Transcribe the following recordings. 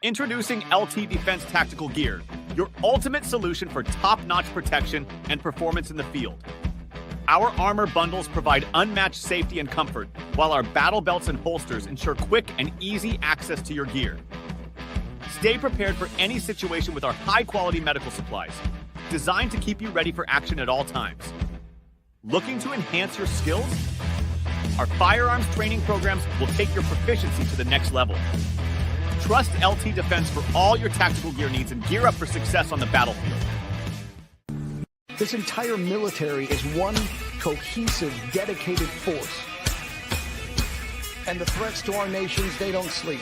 Introducing LT Defense Tactical Gear, your ultimate solution for top-notch protection and performance in the field. Our armor bundles provide unmatched safety and comfort, while our battle belts and holsters ensure quick and easy access to your gear. Stay prepared for any situation with our high-quality medical supplies, designed to keep you ready for action at all times. Looking to enhance your skills? Our firearms training programs will take your proficiency to the next level. Trust LT Defense for all your tactical gear needs and gear up for success on the battlefield. This entire military is one cohesive, dedicated force. And the threats to our nations, they don't sleep.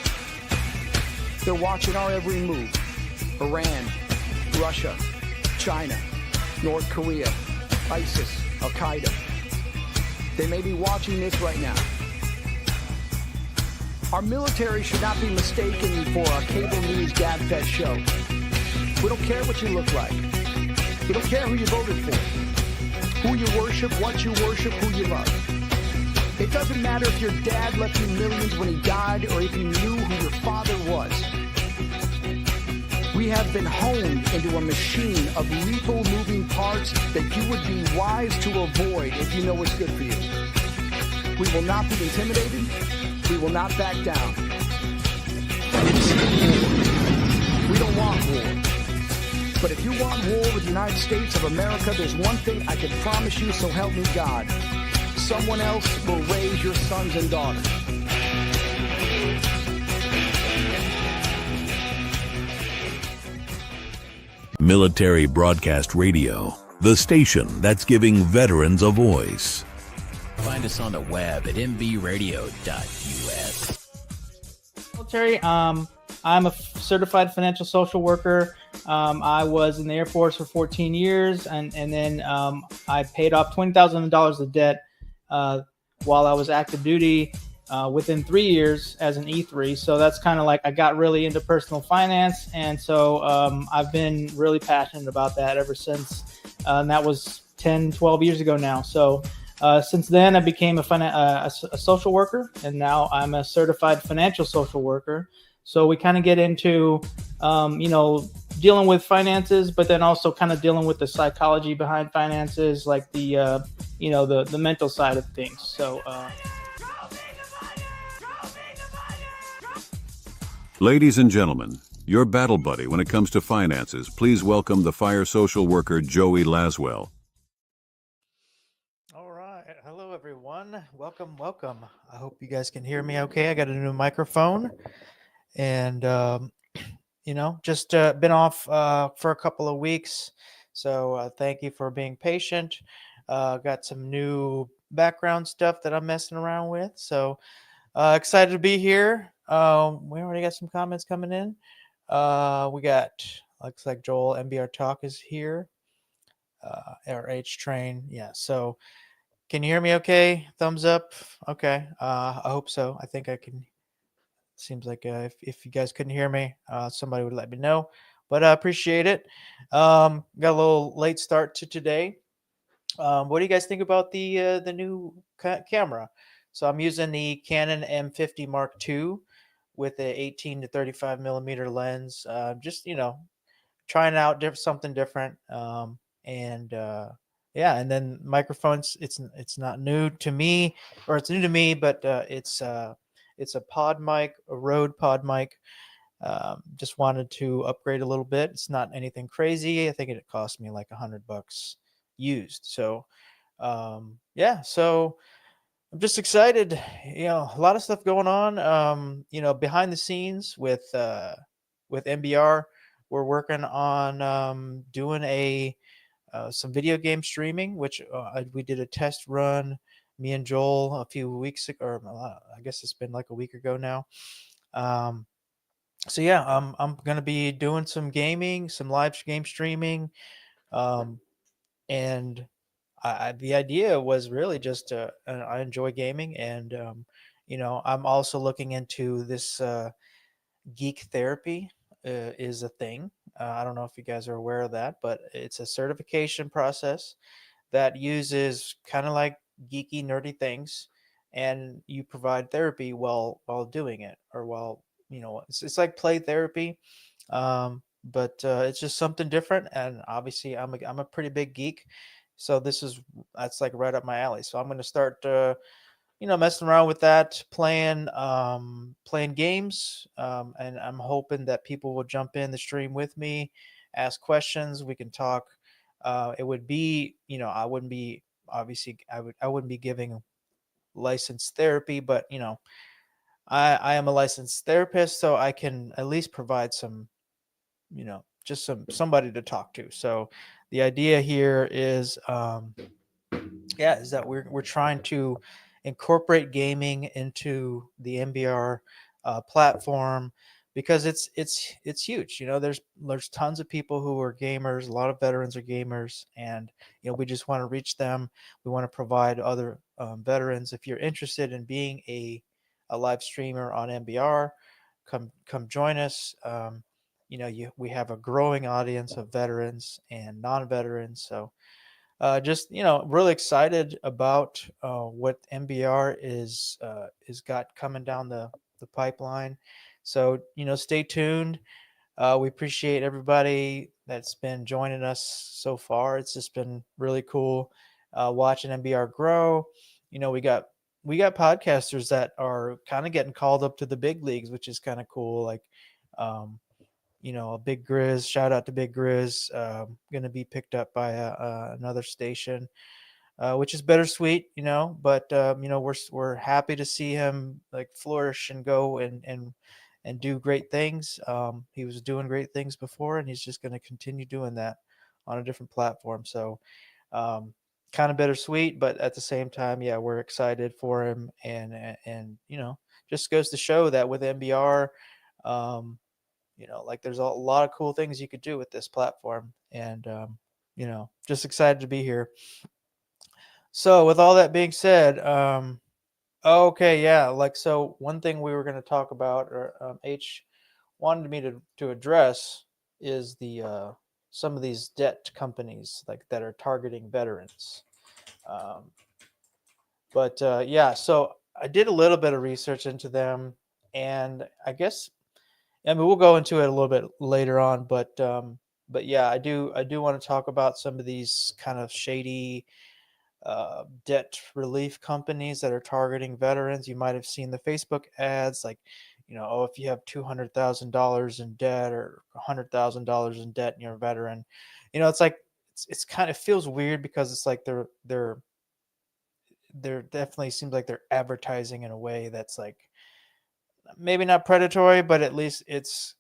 They're watching our every move. Iran, Russia, China, North Korea, ISIS, Al-Qaeda. They may be watching this right now. Our military should not be mistaken for a cable news gab-fed show. We don't care what you look like. We don't care who you voted for, who you worship, what you worship, who you love. It doesn't matter if your dad left you millions when he died or if you knew who your father was. We have been honed into a machine of lethal moving parts that you would be wise to avoid if you know what's good for you. We will not be intimidated. We will not back down. We don't want war. But if you want war with the United States of America, there's one thing I can promise you, so help me God. Someone else will raise your sons and daughters. Military Broadcast Radio, the station that's giving veterans a voice. Find us on the web at mbradio.us. Military, I'm a certified financial social worker. I was in the Air Force for 14 years, and then I paid off $20,000 of debt while I was active duty within 3 years as an E3. So that's kind of like I got really into personal finance, and so I've been really passionate about that ever since. And that was 10, 12 years ago now. So since then, I became a social worker, and now I'm a certified financial social worker. So we kind of get into, dealing with finances, but then also kind of dealing with the psychology behind finances, like the mental side of things. So. Ladies and gentlemen, your battle buddy when it comes to finances, please welcome the fire social worker Joey Laswell. All right. Hello, everyone. Welcome. I hope you guys can hear me okay. I got a new microphone. And, just been off for a couple of weeks. So thank you for being patient. Got some new background stuff that I'm messing around with. So excited to be here. We already got some comments coming in. We got, looks like Joel MBR Talk is here. Or H Train. Yeah. So can you hear me okay? Thumbs up. Okay. I hope so. I think I can. Seems like if you guys couldn't hear me, somebody would let me know, but I appreciate it. Got a little late start to today. What do you guys think about the new camera? So I'm using the Canon M50 Mark II with a 18 to 35 millimeter lens. Just trying out something different. And then microphones. It's not new to me, or it's new to me, but it's a pod mic, a Rode pod mic. Just wanted to upgrade a little bit. It's not anything crazy. I think it cost me like $100 used. So, so I'm just excited. A lot of stuff going on. Behind the scenes with MBR, we're working on doing some video game streaming, which we did a test run. Me and Joel a few weeks ago, or I guess it's been like a week ago now. I'm going to be doing some gaming, some live game streaming. And the idea was really just I enjoy gaming, and I'm also looking into this geek therapy is a thing. I don't know if you guys are aware of that, but it's a certification process that uses kind of like geeky, nerdy things, and you provide therapy while doing it, or while it's like play therapy. But it's just something different. And obviously I'm a pretty big geek. So that's like right up my alley. So I'm going to start, messing around with that, playing games. And I'm hoping that people will jump in the stream with me, ask questions. We can talk. It would be, I wouldn't be, obviously I wouldn't be giving licensed therapy, but I am a licensed therapist, so I can at least provide some, just somebody to talk to. So the idea here is, is that we're trying to incorporate gaming into the MBR platform, because it's huge. There's tons of people who are gamers. A lot of veterans are gamers, and we just want to reach them. We want to provide other veterans. If you're interested in being a live streamer on MBR, come join us. We have a growing audience of veterans and non-veterans, so just really excited about what MBR is got coming down the pipeline. So stay tuned. We appreciate everybody that's been joining us so far. It's just been really cool watching MBR grow. We got podcasters that are kind of getting called up to the big leagues, which is kind of cool. Like Big Grizz, shout out to Big Grizz, going to be picked up by another station, which is bittersweet, but we're happy to see him like flourish and go and do great things. He was doing great things before, and he's just going to continue doing that on a different platform. So kind of bittersweet, but at the same time, yeah, we're excited for him, and just goes to show that with MBR, like there's a lot of cool things you could do with this platform, and just excited to be here. So with all that being said, okay, yeah, like, so one thing we were going to talk about, or H wanted me to address, is the some of these debt companies like that are targeting veterans. But yeah, so I did a little bit of research into them, and I guess, we'll go into it a little bit later on, but yeah, I do want to talk about some of these kind of shady debt relief companies that are targeting veterans. You might have seen the Facebook ads, like, if you have $200,000 in debt or $100,000 in debt and you're a veteran, it's like it's kind of feels weird, because it's like they're definitely seems like they're advertising in a way that's like maybe not predatory, but at least it's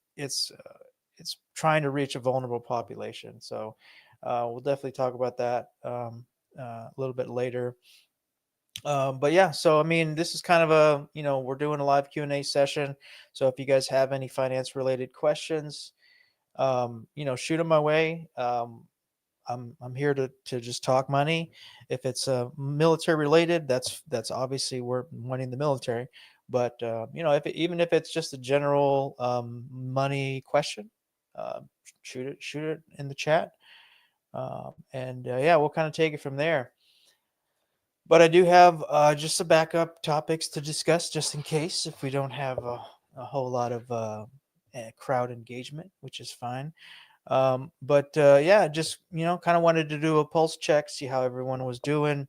trying to reach a vulnerable population. So we'll definitely talk about that a little bit later. But yeah, so this is kind of we're doing a live Q&A session. So if you guys have any finance related questions, shoot them my way. I'm here to just talk money. If it's military related, that's obviously we're wanting the military. But even if it's just a general money question, shoot it in the chat, and yeah, we'll kind of take it from there. But I do have just some backup topics to discuss, just in case if we don't have a whole lot of crowd engagement, which is fine. But yeah, just kind of wanted to do a pulse check, see how everyone was doing.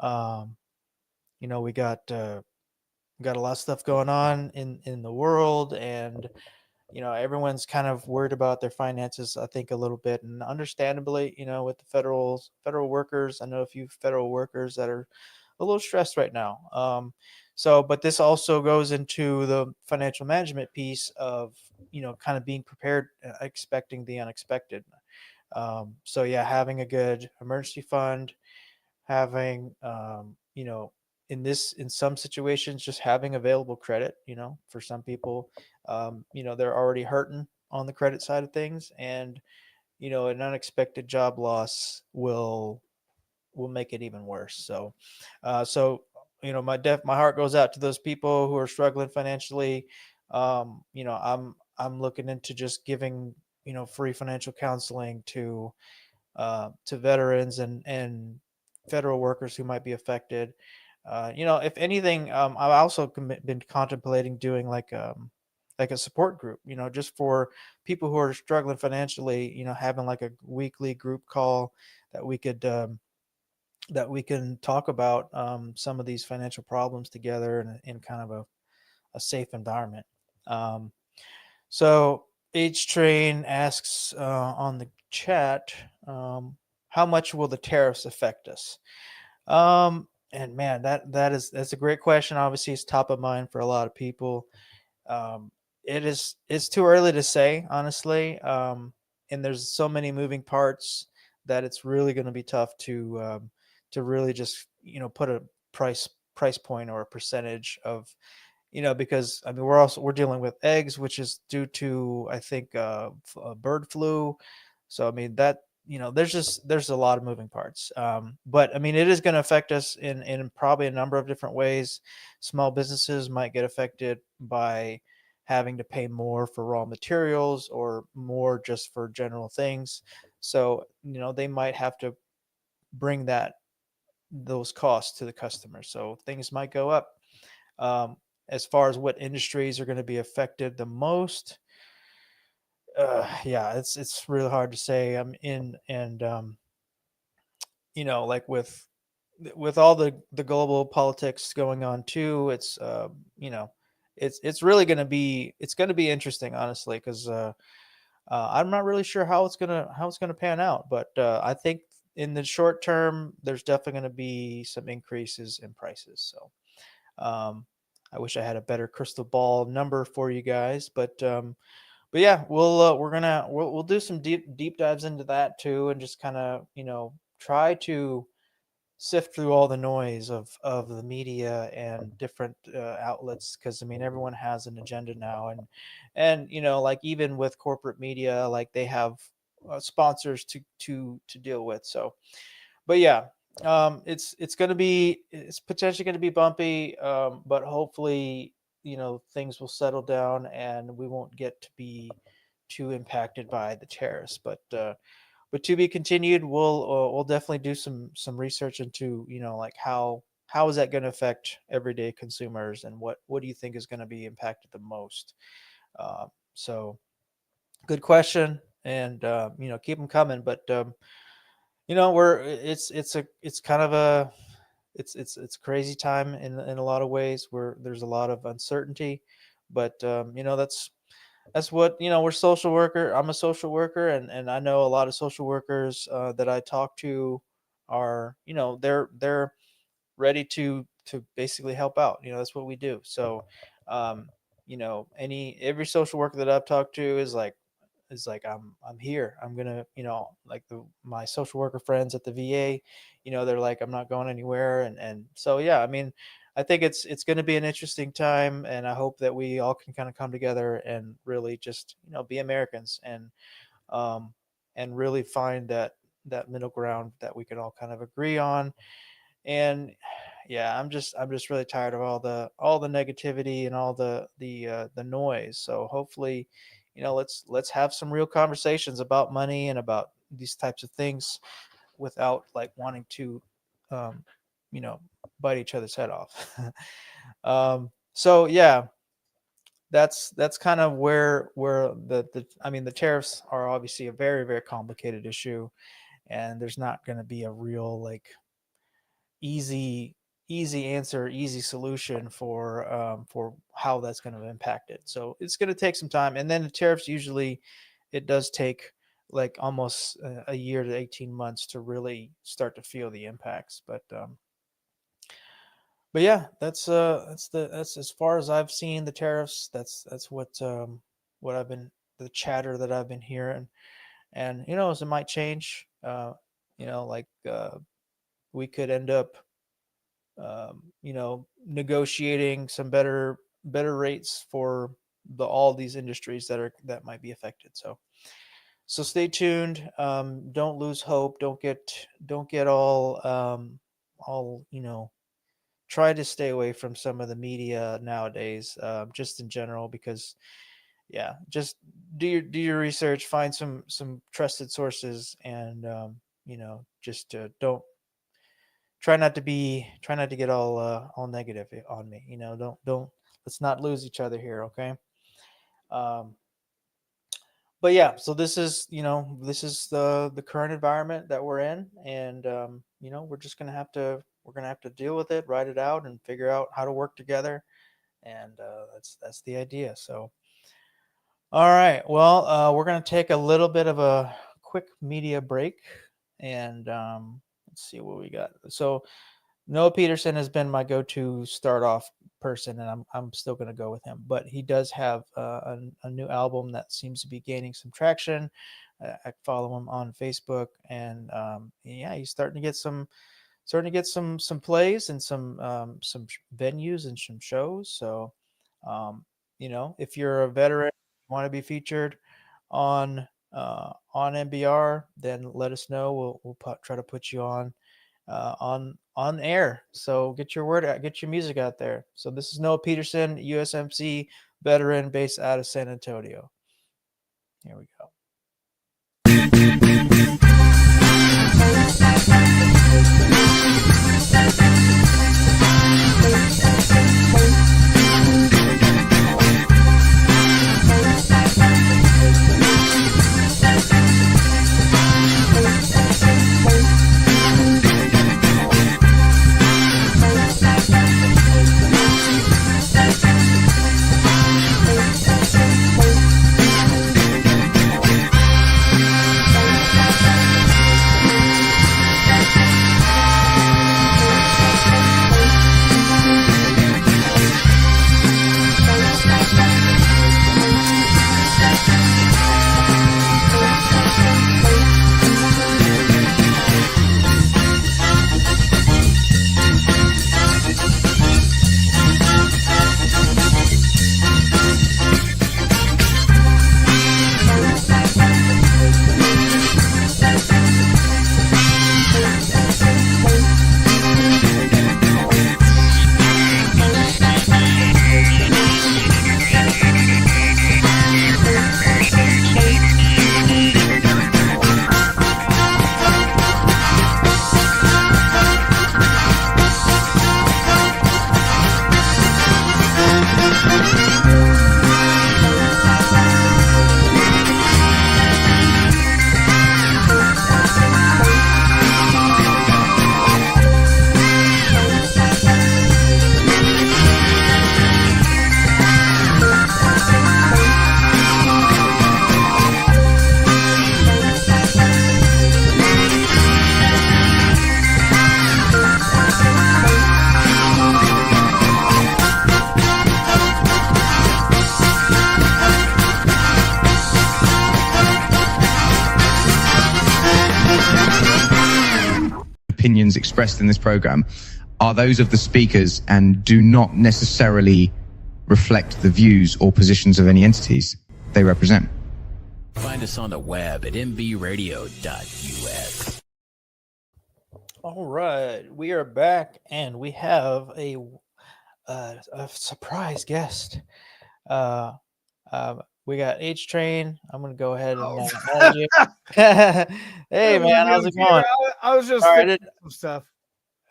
We got a lot of stuff going on in the world, and everyone's kind of worried about their finances, I think, a little bit, and understandably, with the federal workers. I know a few federal workers that are a little stressed right now. But this also goes into the financial management piece of kind of being prepared, expecting the unexpected. So yeah, having a good emergency fund, having in some situations, just having available credit. For some people, they're already hurting on the credit side of things, and an unexpected job loss will make it even worse. So my heart goes out to those people who are struggling financially. I'm looking into just giving free financial counseling to veterans and federal workers who might be affected. If anything, I've also been contemplating doing like like a support group, just for people who are struggling financially, having like a weekly group call that we could that we can talk about some of these financial problems together in kind of a safe environment. Um, so H Train asks on the chat, how much will the tariffs affect us? And man, that's a great question. Obviously, it's top of mind for a lot of people. Um, it's too early to say, honestly. And there's so many moving parts that it's really going to be tough to really just put a price point or a percentage of, because I mean we're dealing with eggs, which is due to, I think, bird flu. So I mean that, there's a lot of moving parts. But I mean it is going to affect us in probably a number of different ways. Small businesses might get affected by having to pay more for raw materials or more just for general things. So they might have to bring those costs to the customer. So things might go up. Um, as far as what industries are going to be affected the most, yeah, it's really hard to say. I'm in and like with all the global politics going on too, it's it's really going to be interesting, honestly, because I'm not really sure how it's gonna pan out, but I think in the short term there's definitely going to be some increases in prices. So um, I wish I had a better crystal ball number for you guys, but yeah, we'll do some deep dives into that too, and just kind of try to sift through all the noise of the media and different outlets, because I mean everyone has an agenda now, and like even with corporate media, like they have sponsors to deal with. So but yeah, it's potentially going to be bumpy, but hopefully things will settle down and we won't get to be too impacted by the tariffs. But to be continued. We'll definitely do some research into like how is that going to affect everyday consumers, and what do you think is going to be impacted the most. So good question, and keep them coming. But we're it's kind of a it's crazy time in a lot of ways, where there's a lot of uncertainty. But that's what we're social worker. I'm a social worker, and I know a lot of social workers that I talk to are they're ready to basically help out. That's what we do. So um every social worker that I've talked to is like I'm here. I'm gonna like my social worker friends at the VA, they're like, I'm not going anywhere. And so yeah, I mean I think it's going to be an interesting time, and I hope that we all can kind of come together and really just be Americans, um and really find that middle ground that we can all kind of agree on. And yeah, I'm just really tired of all the negativity and all the noise. So hopefully let's have some real conversations about money and about these types of things without like wanting to um you know bite each other's head off. So yeah, that's kind of where the I mean the tariffs are obviously a very, very complicated issue, and there's not going to be a real like easy easy answer, easy solution for how that's going to impact it. So it's going to take some time, and then the tariffs usually it does take like almost a year to 18 months to really start to feel the impacts. But yeah, that's as far as I've seen the tariffs. That's what I've been the chatter that I've been hearing, and as it might change. Like we could end up negotiating some better rates for all these industries that might be affected. So stay tuned. Don't lose hope. Don't get all try to stay away from some of the media nowadays, just in general, because yeah, just do your research, find some trusted sources, and just don't try not to get all negative on me. Don't let's not lose each other here, okay? Um, but yeah, so this is the current environment that we're in, and we're just gonna have to deal with it, write it out, and figure out how to work together, and that's the idea. So, all right, well, we're gonna take a little bit of a quick media break, and let's see what we got. So Noah Peterson has been my go-to start off person, and I'm still going to go with him. But he does have a new album that seems to be gaining some traction. I follow him on Facebook, and yeah, he's starting to get some plays and some venues and some shows. So, if you're a veteran, want to be featured on MBR, then let us know. We'll try to put you on air. So get your word out, get your music out there. So this is Noah Peterson, USMC veteran based out of San Antonio. Here we go. Opinions expressed in this program are those of the speakers and do not necessarily reflect the views or positions of any entities they represent. Find us on the web at mbradio.us. All right, we are back, and we have a surprise guest. We got H Train. I'm gonna go ahead and add you. Hey man, how's it going? I was just Sorry, thinking some stuff.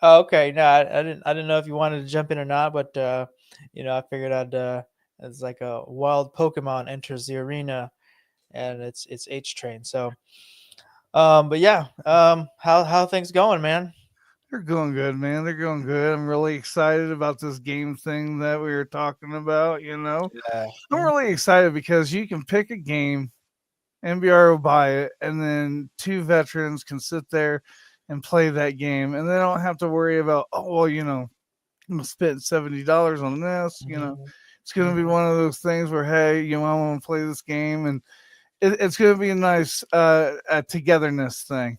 Oh, okay. No, I didn't know if you wanted to jump in or not, but I figured it's like a wild Pokemon enters the arena, and it's H Train. So, but yeah, how things going, man? They're going good, man. They're going good. I'm really excited about this game thing that we were talking about. Yeah. I'm really excited because you can pick a game, MBR will buy it, and then two veterans can sit there and play that game, and they don't have to worry about, I'm gonna spend $70 on this. It's gonna be one of those things where, hey, I want to play this game, and it's gonna be a nice togetherness thing.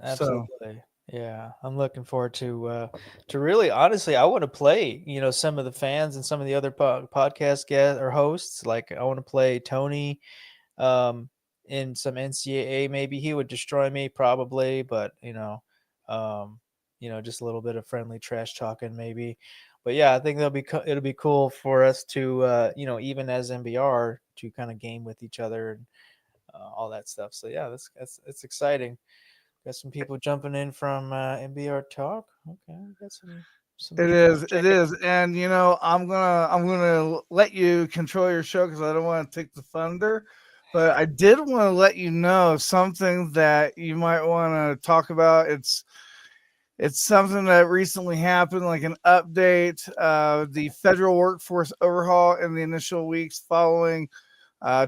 Absolutely. So, yeah, I'm looking forward to really, honestly, I want to play, some of the fans and some of the other podcast guests or hosts. Like, I want to play Tony in some NCAA. Maybe he would destroy me probably, but just a little bit of friendly trash talking maybe. But yeah, I think it'll be cool for us to even as MBR to kind of game with each other and all that stuff. So yeah, it's exciting. Got some people jumping in from MBR Talk. Okay, got some Some It people is. check It is. And I'm gonna let you control your show because I don't want to take the thunder. But I did want to let you know something that you might want to talk about. It's something that recently happened, like an update. The federal workforce overhaul in the initial weeks following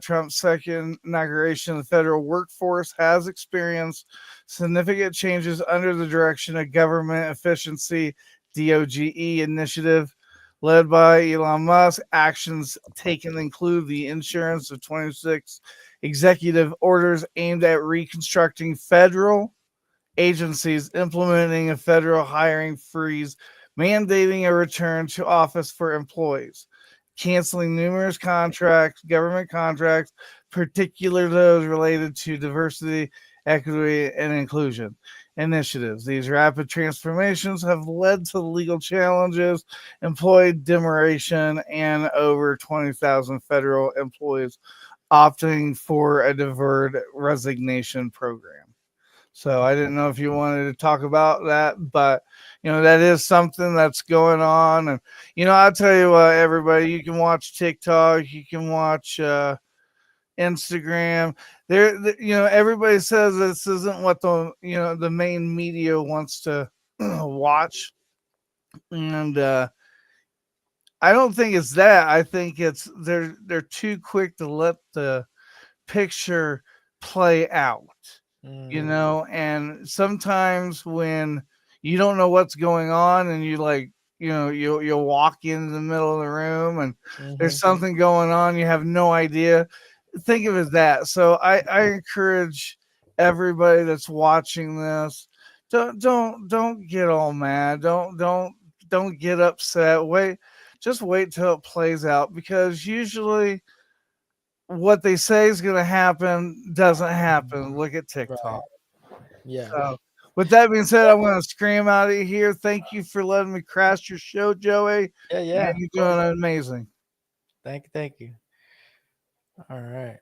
Trump's second inauguration of the federal workforce has experienced significant changes under the direction of government efficiency DOGE initiative led by Elon Musk. Actions taken include the issuance of 26 executive orders aimed at reconstructing federal agencies, implementing a federal hiring freeze, mandating a return to office for employees, canceling numerous government contracts, particularly those related to diversity, equity, and inclusion initiatives. These rapid transformations have led to legal challenges, employee demoration, and over 20,000 federal employees opting for a deferred resignation program. So I didn't know if you wanted to talk about that, but that is something that's going on. And I'll tell you what, everybody, you can watch TikTok, you can watch Instagram. Everybody says this isn't what the main media wants to watch, and I don't think it's that. I think it's they're too quick to let the picture play out. And sometimes when you don't know what's going on and you'll walk in the middle of the room and there's something going on, you have no idea. Think of it as that. So I encourage everybody that's watching this, don't get all mad. Don't get upset. Just wait till it plays out, because usually what they say is going to happen doesn't happen. Look at TikTok. Right. Yeah. So, with that being said, I'm going to scream out of here. Thank you for letting me crash your show, Joey. Yeah. You're doing amazing. Thank you. All right.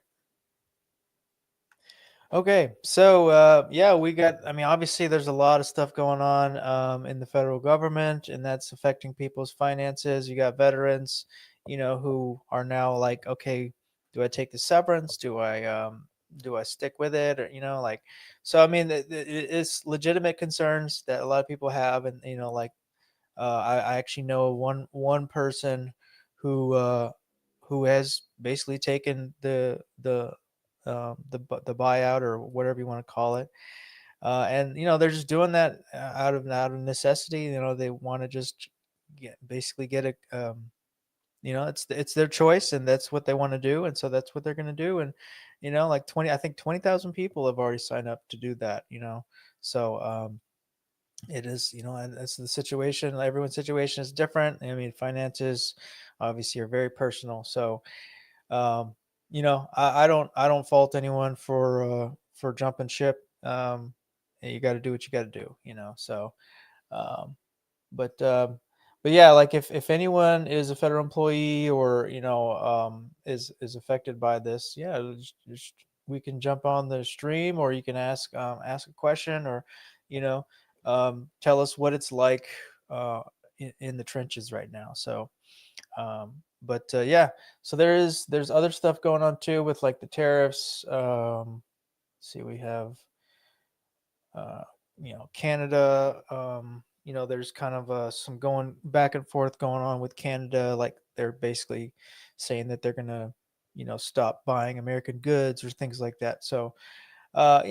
Okay, so we got. I mean, obviously, there's a lot of stuff going on in the federal government, and that's affecting people's finances. You got veterans, who are now like, okay, do I take the severance? Do I stick with it? Or so. I mean, it's legitimate concerns that a lot of people have, and I actually know one person who has basically taken the buyout, or whatever you want to call it, and they're just doing that out of necessity. They want to just get a it's their choice, and that's what they want to do, and so that's what they're going to do. And like 20,000 people have already signed up to do that. So it is, and that's the situation. Everyone's situation is different. I mean, finances obviously are very personal. So I don't fault anyone for jumping ship. You got to do what you got to do, so um but yeah, like if anyone is a federal employee, or is affected by this, yeah, just we can jump on the stream, or you can ask a question, or tell us what it's like in the trenches right now. So but yeah, so there's other stuff going on too, with like the tariffs. See, we have Canada. There's kind of some going back and forth going on with Canada. Like, they're basically saying that they're gonna stop buying American goods or things like that. So I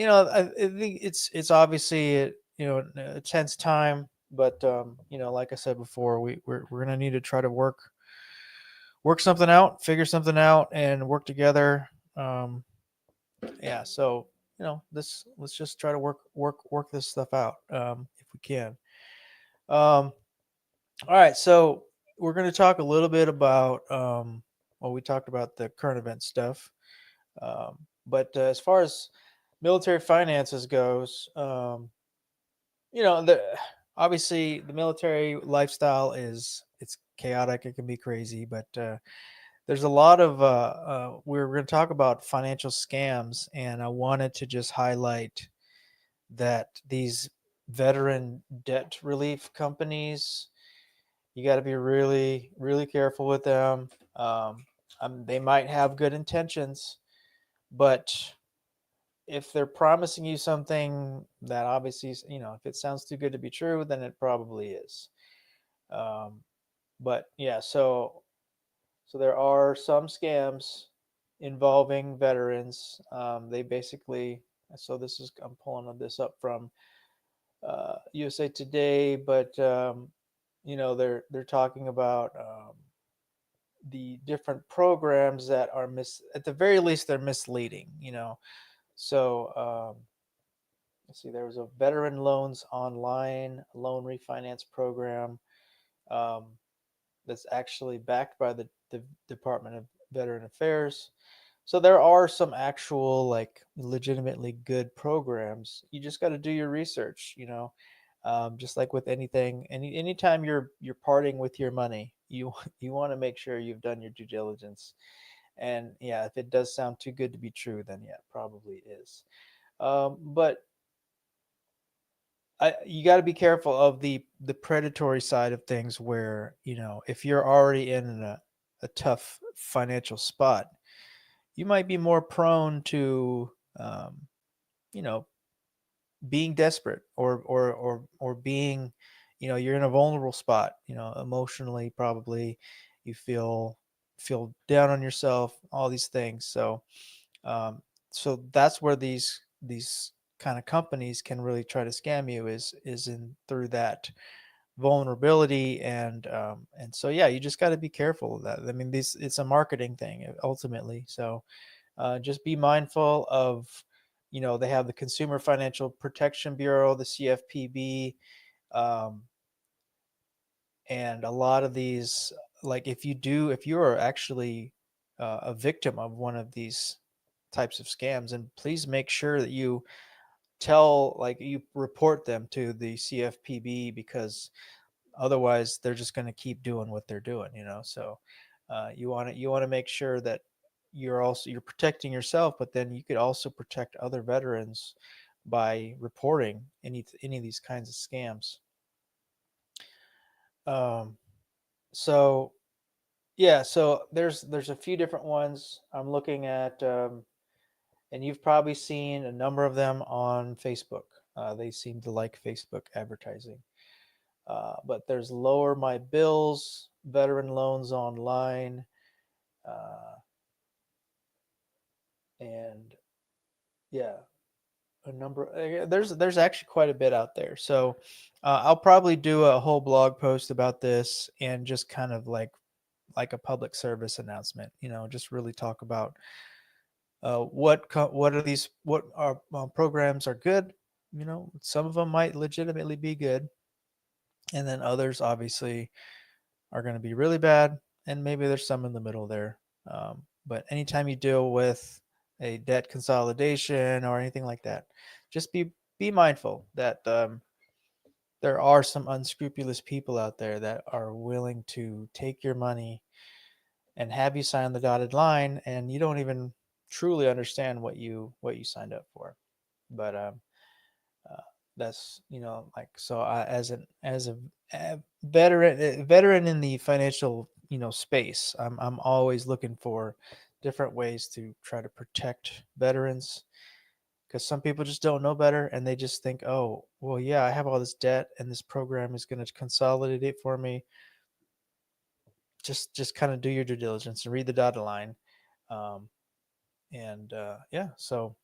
think it's obviously a tense time, but like I said before, we're gonna need to try to work something out, figure something out, and work together. Yeah, so let's just try to work this stuff out, if we can. All right, so we're going to talk a little bit about we talked about the current event stuff, but as far as military finances goes, obviously the military lifestyle it's chaotic. It can be crazy, but there's a lot of we're going to talk about financial scams, and I wanted to just highlight that these veteran debt relief companies, you got to be really, really careful with them. They might have good intentions, but if they're promising you something that obviously, if it sounds too good to be true, then it probably is. But yeah, so there are some scams involving veterans. They basically, so I'm pulling this up from USA Today, but they're talking about the different programs that are at the very least they're misleading. So let's see, there was a veteran loans online loan refinance program that's actually backed by the Department of Veteran Affairs. So there are some actual like legitimately good programs. You just got to do your research, just like with anything. Anytime you're parting with your money, you want to make sure you've done your due diligence. And yeah, if it does sound too good to be true, then yeah, it probably is. But you got to be careful of the predatory side of things, where if you're already in a tough financial spot, you might be more prone to being desperate or being you're in a vulnerable spot, emotionally, probably you feel down on yourself, all these things. So so that's where these kind of companies can really try to scam you, is in through that vulnerability. And so yeah, you just got to be careful of that. I mean, it's a marketing thing ultimately. So just be mindful of, they have the Consumer Financial Protection Bureau, the CFPB, and a lot of these, like if you are actually a victim of one of these types of scams, and please make sure that you you report them to the CFPB, because otherwise they're just going to keep doing what they're doing. So you want to make sure that you're protecting yourself, but then you could also protect other veterans by reporting any of these kinds of scams. So yeah, so there's a few different ones I'm looking at, and you've probably seen a number of them on Facebook. They seem to like Facebook advertising. But there's Lower My Bills, Veteran Loans Online, and yeah, a number. There's actually quite a bit out there. So I'll probably do a whole blog post about this, and just kind of like a public service announcement. Just really talk about what are programs are good. Some of them might legitimately be good, and then others obviously are going to be really bad, and maybe there's some in the middle there. But anytime you deal with a debt consolidation or anything like that, just be mindful that there are some unscrupulous people out there that are willing to take your money and have you sign the dotted line, and you don't even truly understand what you signed up for. But that's so as a veteran in the financial space, I'm always looking for different ways to try to protect veterans, because some people just don't know better, and they just think, oh well, yeah, I have all this debt and this program is going to consolidate it for me. Just kind of do your due diligence and read the dotted line. Yeah, so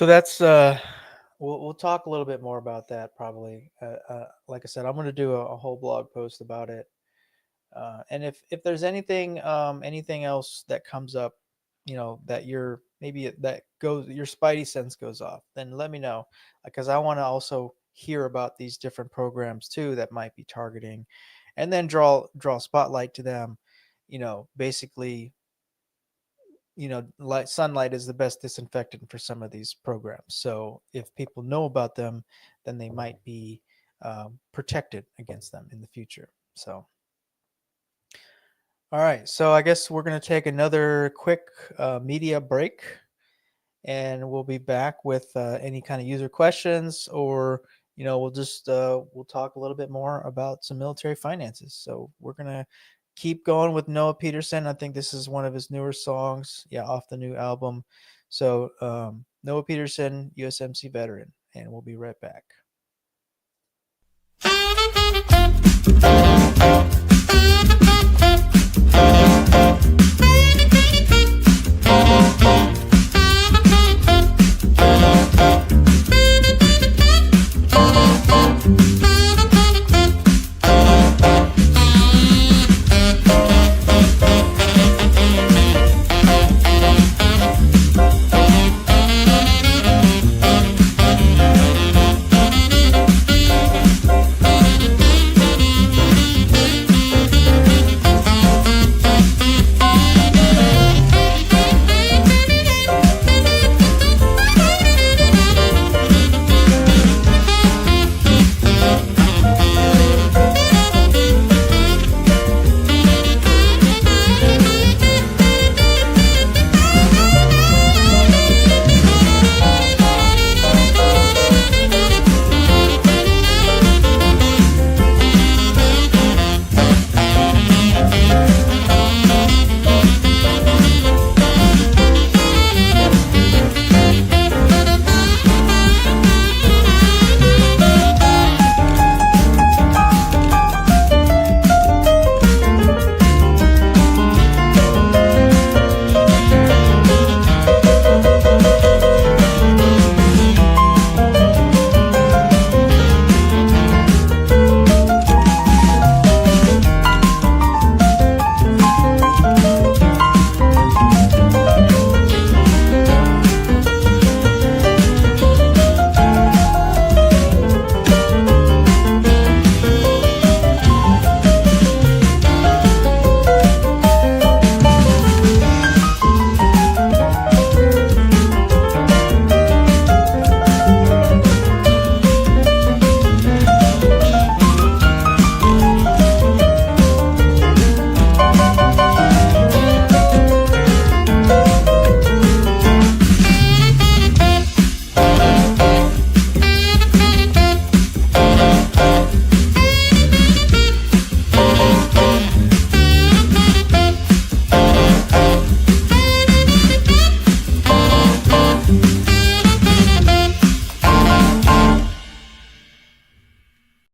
that's we'll talk a little bit more about that probably. Like I said, I'm going to do a whole blog post about it. And if there's anything else that comes up, that your spidey sense goes off, then let me know, because I want to also hear about these different programs too that might be targeting, and then draw spotlight to them. Basically, sunlight is the best disinfectant for some of these programs. So if people know about them, then they might be protected against them in the future. So, all right. So I guess we're going to take another quick media break, and we'll be back with any kind of user questions or we'll talk a little bit more about some military finances. So we're gonna keep going with Noah Peterson. I think this is one of his newer songs, off the new album. So Noah Peterson, USMC veteran, and we'll be right back.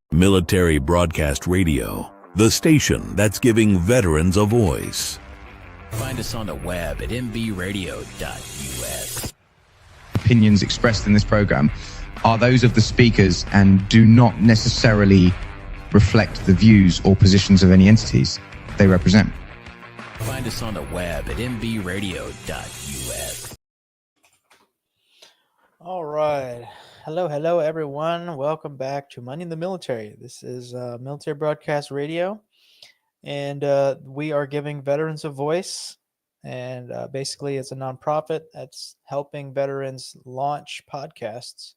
Military Broadcast Radio, the station that's giving veterans a voice. Find us on the web at mbradio.us. Opinions expressed in this program are those of the speakers and do not necessarily reflect the views or positions of any entities they represent. Find us on the web at mbradio.us. All right. Hello, everyone. Welcome back to Money in the Military. This is Military Broadcast Radio, and we are giving veterans a voice. And basically, it's a nonprofit that's helping veterans launch podcasts.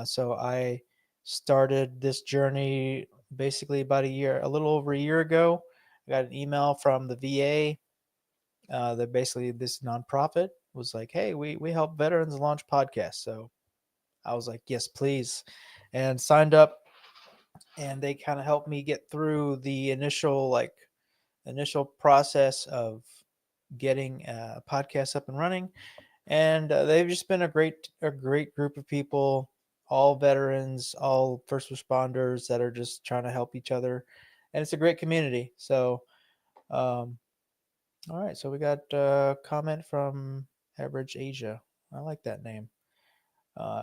So I started this journey basically about a little over a year ago. I got an email from the VA that basically this nonprofit was like, hey, we help veterans launch podcasts. So I was like, yes, please, and signed up, and they kind of helped me get through the initial process of getting a podcast up and running. And they've just been a great group of people, all veterans, all first responders that are just trying to help each other. And it's a great community. So, all right. So we got a comment from Average Asia. I like that name.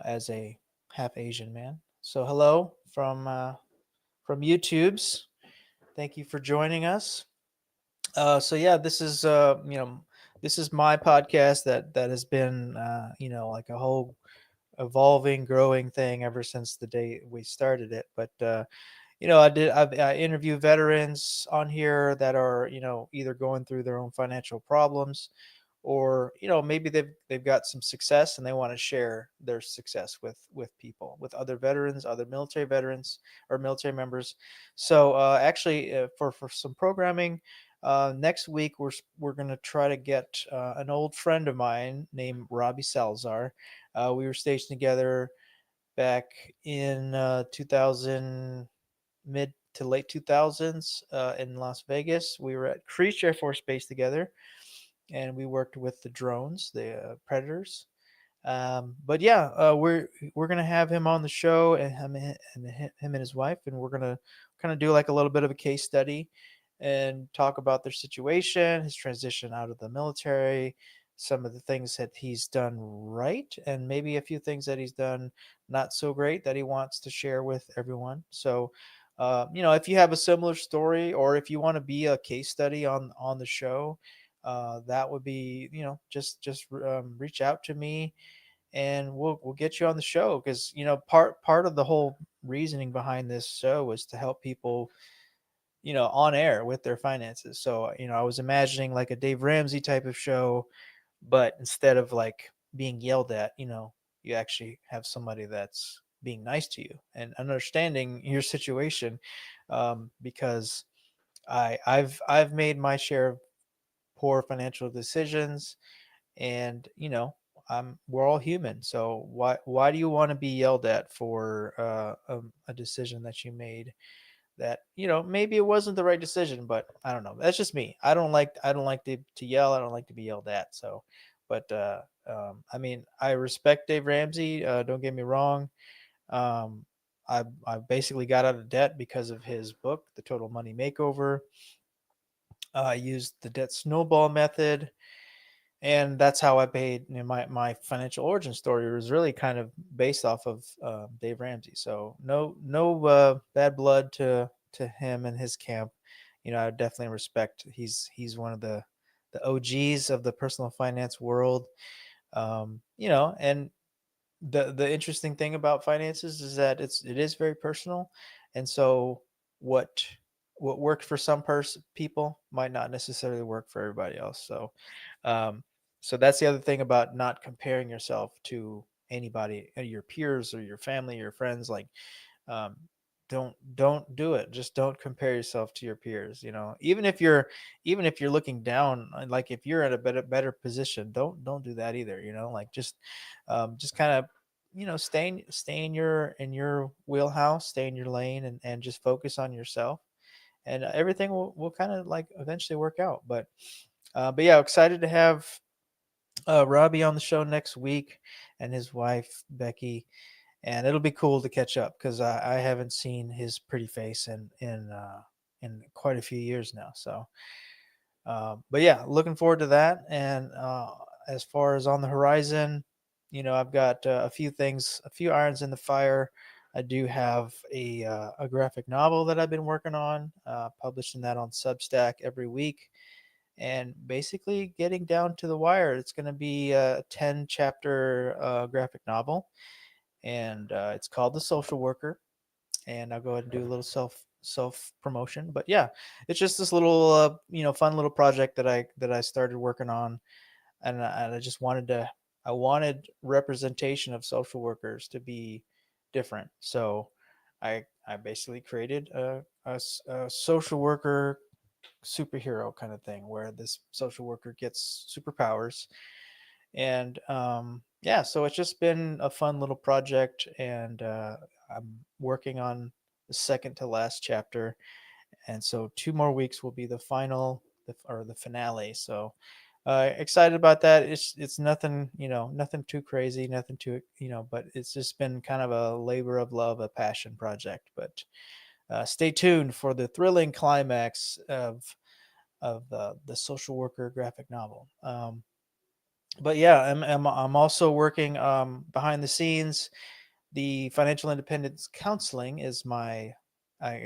As a half Asian man. So hello from YouTubes. Thank you for joining us. So yeah, this is this is my podcast that has been like a whole evolving, growing thing ever since the day we started it. But I interview veterans on here that are either going through their own financial problems, or maybe they've got some success and they want to share their success with people, with other veterans, other military veterans or military members. So actually for some programming next week, we're going to try to get an old friend of mine named Robbie Salazar. We were stationed together back in 2000, mid to late 2000s, in Las Vegas. We were at Creech Air Force Base together, and we worked with the drones, the Predators. But yeah, we're gonna have him on the show, and him and his wife, and we're gonna kind of do like a little bit of a case study and talk about their situation, his transition out of the military, some of the things that he's done right, and maybe a few things that he's done not so great that he wants to share with everyone. So, if you have a similar story, or if you want to be a case study on the show, that would be, just reach out to me, and we'll get you on the show, because part of the whole reasoning behind this show was to help people, on air with their finances. So, I was imagining like a Dave Ramsey type of show, but instead of like being yelled at, you actually have somebody that's being nice to you and understanding your situation. Because I've made my share of poor financial decisions, and we're all human. So why do you want to be yelled at for a decision that you made that maybe it wasn't the right decision? But I don't know, that's just me. I don't like to yell. I don't like to be yelled at. So, but I mean, I respect Dave Ramsey, don't get me wrong. um I basically got out of debt because of his book, The Total Money Makeover. I used the debt snowball method, and that's how I paid. My financial origin story was really kind of based off of Dave Ramsey. So no bad blood to him and his camp. I definitely respect. He's one of the OGs of the personal finance world. And the interesting thing about finances is that it is very personal, and so what worked for some people might not necessarily work for everybody else. So um so that's the other thing about not comparing yourself to anybody, your peers or your family, your friends. Like, um don't do it. Just don't compare yourself to your peers. Even if you're looking down, like if you're at a better position, don't do that either. Like, just kind of, stay in your wheelhouse, stay in your lane, and just focus on yourself, and everything will kind of like eventually work out. But yeah, excited to have Robbie on the show next week, and his wife Becky, and it'll be cool to catch up, because I haven't seen his pretty face in quite a few years now. So, but yeah, looking forward to that. And as far as on the horizon, I've got a few things, a few irons in the fire. I do have a graphic novel that I've been working on, publishing that on Substack every week, and basically getting down to the wire. It's going to be a 10-chapter graphic novel, and it's called The Social Worker. And I'll go ahead and do a little self promotion. But yeah, it's just this little fun little project that I started working on, and I just I wanted representation of social workers to be different. So I basically created a social worker superhero kind of thing, where this social worker gets superpowers. And yeah, so it's just been a fun little project, and I'm working on the second to last chapter, and so 2 more weeks will be the final, or the finale. So excited about that. It's nothing, nothing too crazy, nothing too, but it's just been kind of a labor of love, a passion project. But stay tuned for the thrilling climax of the social worker graphic novel. But yeah, I'm also working behind the scenes. The Financial Independence Counseling is I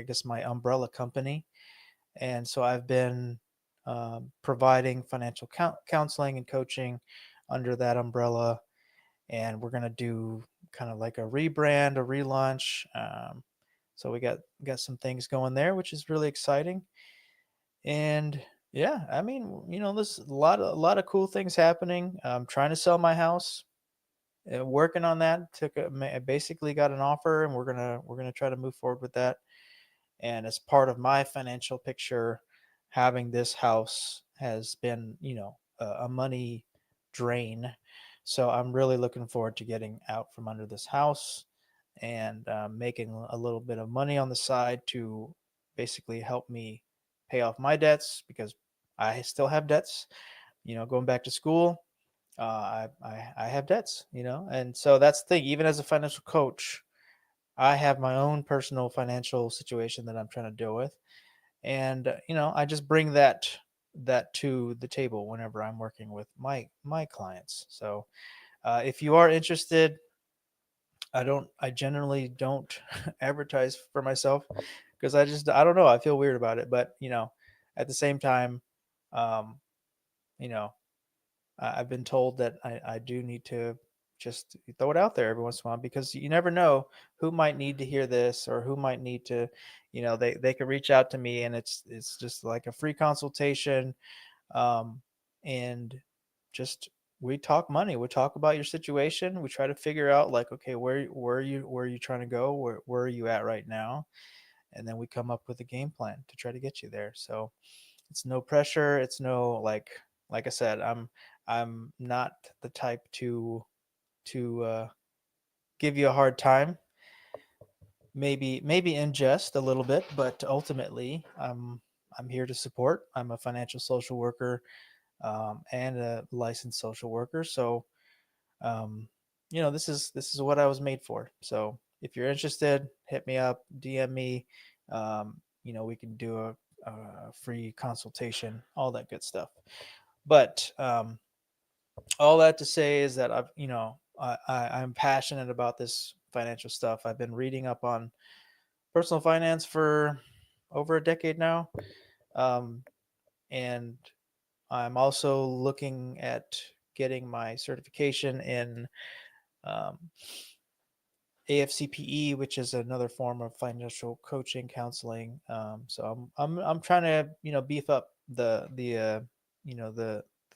guess my umbrella company, and so I've been providing financial counseling and coaching under that umbrella. And we're gonna do kind of like a rebrand, a relaunch. So we got some things going there, which is really exciting. And yeah, I mean, there's a lot of cool things happening. I'm trying to sell my house, working on that. I basically got an offer, and we're gonna try to move forward with that. And as part of my financial picture, having this house has been, a money drain. So I'm really looking forward to getting out from under this house. and making a little bit of money on the side to basically help me pay off my debts, because I still have debts. Going back to school, I have debts. And so that's the thing. Even as a financial coach, I have my own personal financial situation that I'm trying to deal with, and I just bring that to the table whenever I'm working with my clients. So if you are interested, I generally don't advertise for myself, because I don't know, I feel weird about it. But at the same time, um you know I've been told that I do need to just throw it out there every once in a while, because you never know who might need to hear this, or who might need to, they could reach out to me, and it's just like a free consultation. um, and just we talk money, we talk about your situation, we try to figure out, like, okay, where are you trying to go, where are you at right now, and then we come up with a game plan to try to get you there. So it's no pressure, it's no, like I said, I'm not the type to give you a hard time. Maybe in jest a little bit, but ultimately I'm here to support. I'm a financial social worker, and a licensed social worker. So, um, this is what I was made for. So if you're interested, hit me up, DM me. We can do a free consultation, all that good stuff. But all that to say is that I'm passionate about this financial stuff. I've been reading up on personal finance for over a decade now. Um, and I'm also looking at getting my certification in um, AFCPE, which is another form of financial coaching counseling. So I'm trying to beef up the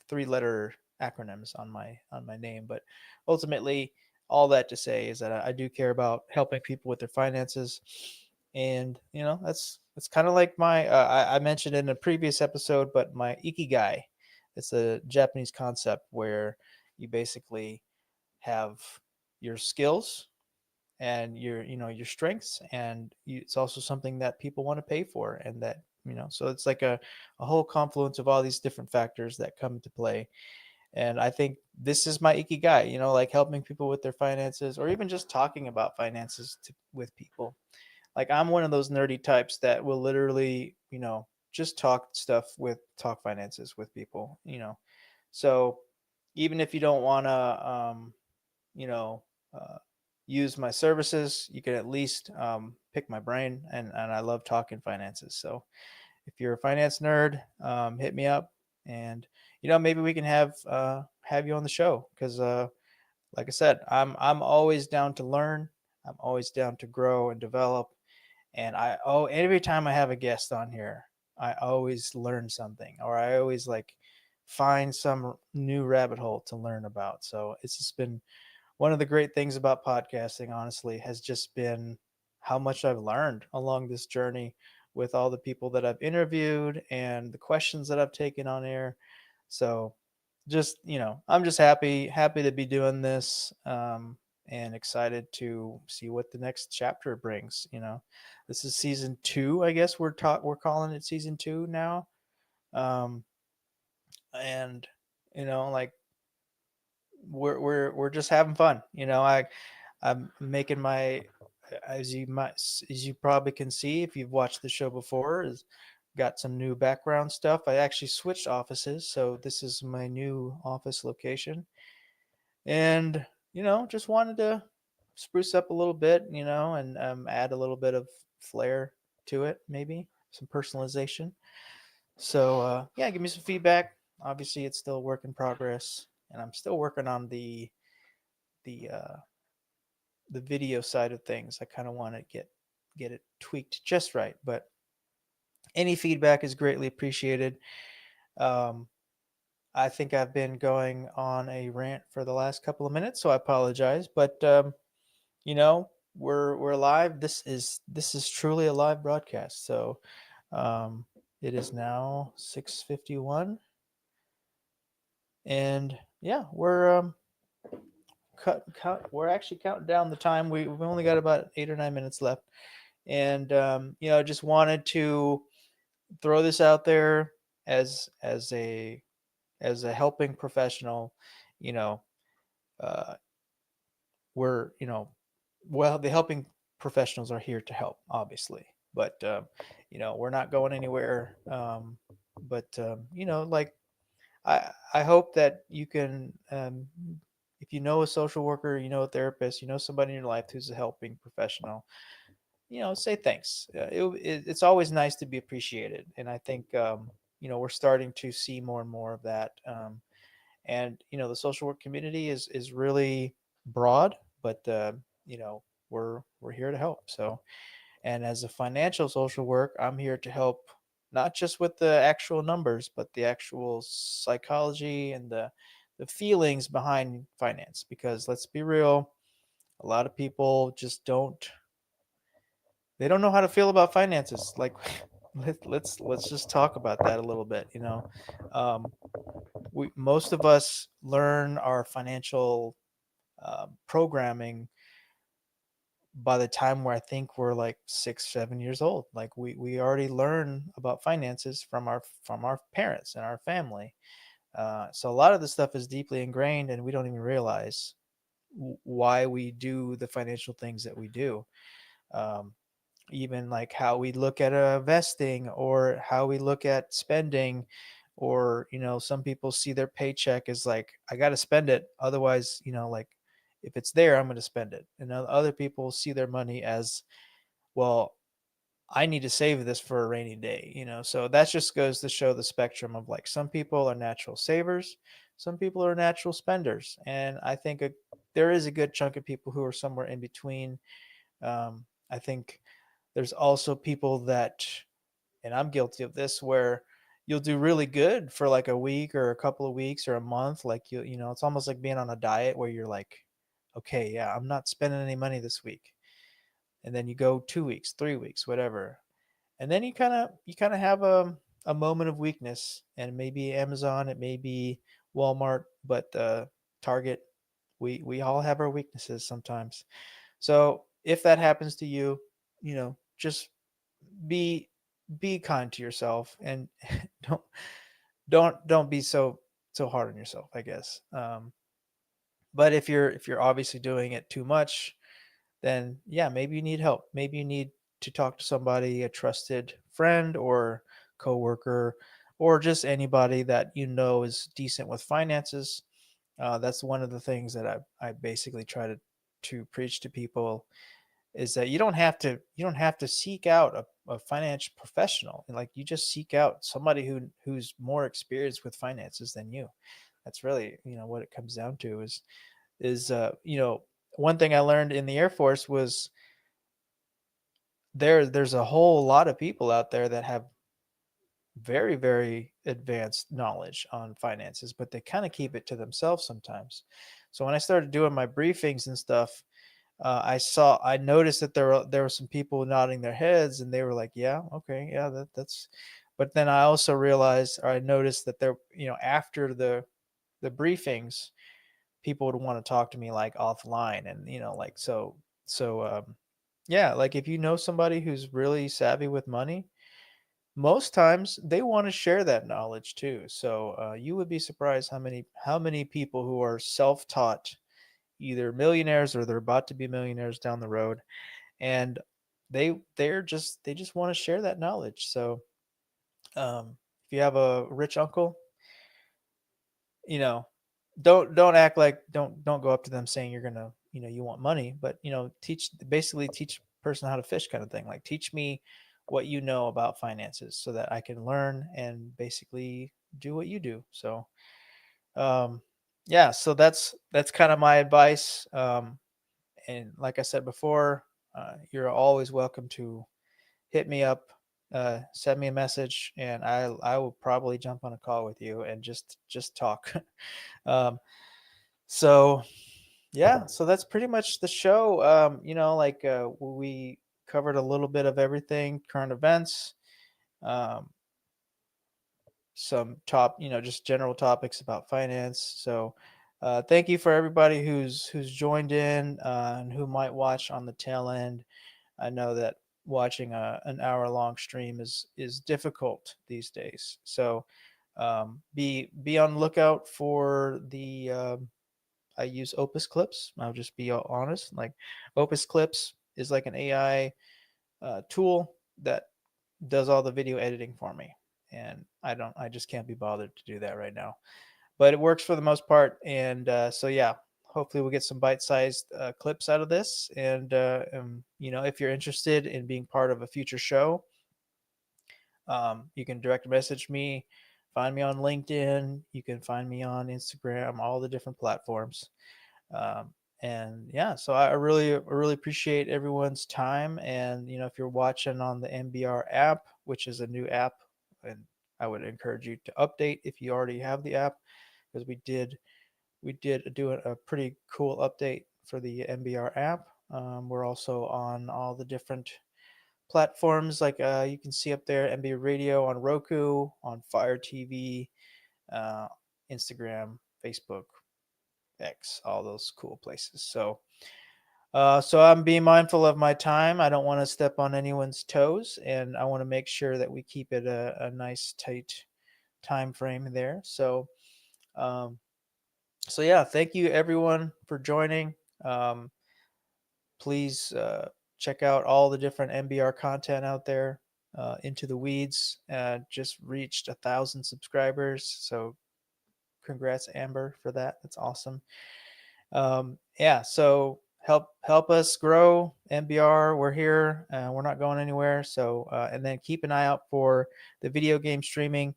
3-letter acronyms on my name. But ultimately, all that to say is that I do care about helping people with their finances. And that's kind of like my I mentioned in a previous episode, but my ikigai. It's a Japanese concept where you basically have your skills and your strengths, and it's also something that people want to pay for, and that so it's like a whole confluence of all these different factors that come into play. And I think this is my ikigai, like helping people with their finances, or even just talking about finances with people. Like, I'm one of those nerdy types that will literally just talk finances with people. So even if you don't want to you know uh, use my services, you can at least pick my brain, and I love talking finances. So if you're a finance nerd, hit me up, and maybe we can have you on the show, because like I said, I'm always down to learn. I'm always down to grow and develop. And every time I have a guest on here, I always learn something, or I always like find some new rabbit hole to learn about. So it's just been one of the great things about podcasting, honestly, has just been how much I've learned along this journey with all the people that I've interviewed and the questions that I've taken on air. So just, I'm just happy to be doing this, and excited to see what the next chapter brings. This is season 2, I guess we're calling it season 2 now. Um, and, like, we're just having fun. I'm making my, as you probably can see if you've watched the show before, is got some new background stuff. I actually switched offices, so this is my new office location. And just wanted to spruce up a little bit, and add a little bit of flair to it, maybe some personalization. So yeah, give me some feedback. Obviously, it's still a work in progress, and I'm still working on the uh, the video side of things. I kind of want to get it tweaked just right, but any feedback is greatly appreciated. Um, I think I've been going on a rant for the last couple of minutes, so I apologize. But we're live. This is truly a live broadcast. So it is now 6:51, and yeah, we're we're actually counting down the time. We've only got about 8 or 9 minutes left, and just wanted to throw this out there as a helping professional. You know, uh, we're the helping professionals are here to help, obviously, but we're not going anywhere. Like I hope that you can, if you know a social worker, you know a therapist, you know somebody in your life who's a helping professional, say thanks. It's always nice to be appreciated, and I think we're starting to see more and more of that. And the social work community is really broad, but we're here to help. So, and as a financial social work, I'm here to help not just with the actual numbers, but the actual psychology and the feelings behind finance. Because let's be real, a lot of people just don't know how to feel about finances. Like let's just talk about that a little bit. Most of us learn our financial programming by the time where I think we're like 6, 7 years old. Like we already learn about finances from our parents and our family. So a lot of the stuff is deeply ingrained, and we don't even realize why we do the financial things that we do. Even like how we look at vesting, or how we look at spending, or some people see their paycheck as like, I got to spend it, otherwise like if it's there, I'm going to spend it. And other people see their money as, well, I need to save this for a rainy day. So that just goes to show the spectrum of, like, some people are natural savers, some people are natural spenders, and I think there is a good chunk of people who are somewhere in between. I think there's also people that, and I'm guilty of this, where you'll do really good for like a week or a couple of weeks or a month. Like it's almost like being on a diet where you're like, okay, yeah, I'm not spending any money this week. And then you go 2 weeks, 3 weeks, whatever. And then you kind of have a moment of weakness, and maybe Amazon, it may be Walmart, but Target, we all have our weaknesses sometimes. So if that happens to you, just be kind to yourself, and don't be so hard on yourself, I guess. But if you're obviously doing it too much, then yeah, maybe you need help. Maybe you need to talk to somebody, a trusted friend or coworker, or just anybody that is decent with finances. That's one of the things that I basically try to preach to people, is that you don't have to seek out a financial professional. Like, you just seek out somebody who's more experienced with finances than you. That's really what it comes down to. Is one thing I learned in the Air Force was there's a whole lot of people out there that have very, very advanced knowledge on finances, but they kind of keep it to themselves sometimes. So when I started doing my briefings and stuff, I noticed that there were some people nodding their heads, and they were like, yeah, okay, yeah, that's. But then I also realized, or I noticed that there, after the briefings, people would want to talk to me like offline, and like yeah, like if you know somebody who's really savvy with money, most times they want to share that knowledge too. So you would be surprised how many people who are self-taught, either millionaires or they're about to be millionaires down the road, and they just want to share that knowledge. So if you have a rich uncle, don't act like, don't go up to them saying you're gonna, you want money, but teach a person how to fish, kind of thing. Like, teach me what you know about finances so that I can learn and basically do what you do. So yeah, so that's kind of my advice. And like I said before, you're always welcome to hit me up, send me a message, and I will probably jump on a call with you and just talk. So yeah, so that's pretty much the show. We covered a little bit of everything, current events, some just general topics about finance. So thank you for everybody who's joined in and who might watch on the tail end. I know that watching an hour-long stream is difficult these days, so be on the lookout for the. I use Opus Clips. I'll just be honest. Like Opus Clips is like an AI tool that does all the video editing for me, and I just can't be bothered to do that right now. But it works for the most part, and so yeah. Hopefully we'll get some bite-sized clips out of this. And if you're interested in being part of a future show, you can direct message me, find me on LinkedIn. You can find me on Instagram, all the different platforms. And yeah, so I really appreciate everyone's time. And, if you're watching on the MBR app, which is a new app, and I would encourage you to update if you already have the app, because we did do a pretty cool update for the MBR app. We're also on all the different platforms, like you can see up there, MBR Radio on Roku, on Fire TV, Instagram, Facebook, X, all those cool places. So I'm being mindful of my time. I don't want to step on anyone's toes, and I want to make sure that we keep it a nice, tight time frame there. So yeah, thank you everyone for joining. Please check out all the different MBR content out there. Into the Weeds just reached 1,000 subscribers, so congrats Amber for that. That's awesome. Yeah, so help us grow MBR. We're here. We're not going anywhere. So and then keep an eye out for the video game streaming.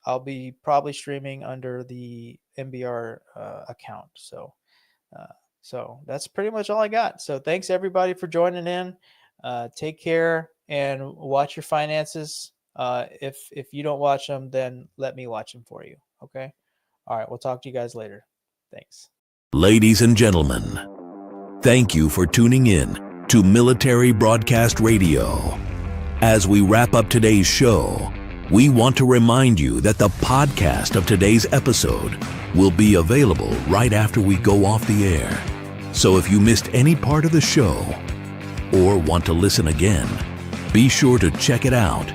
I'll be probably streaming under the MBR account. So that's pretty much all I got. So thanks everybody for joining in. Take care and watch your finances. If you don't watch them, then let me watch them for you. Okay. All right. We'll talk to you guys later. Thanks. Ladies and gentlemen, thank you for tuning in to Military Broadcast Radio. As we wrap up today's show, we want to remind you that the podcast of today's episode will be available right after we go off the air. So if you missed any part of the show or want to listen again, be sure to check it out.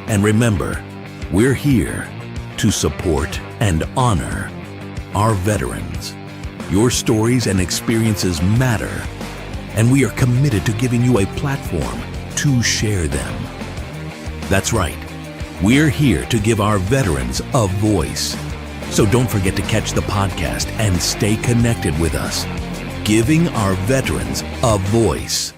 And remember, we're here to support and honor our veterans. Your stories and experiences matter, and we are committed to giving you a platform to share them. That's right. We're here to give our veterans a voice. So don't forget to catch the podcast and stay connected with us. Giving our veterans a voice.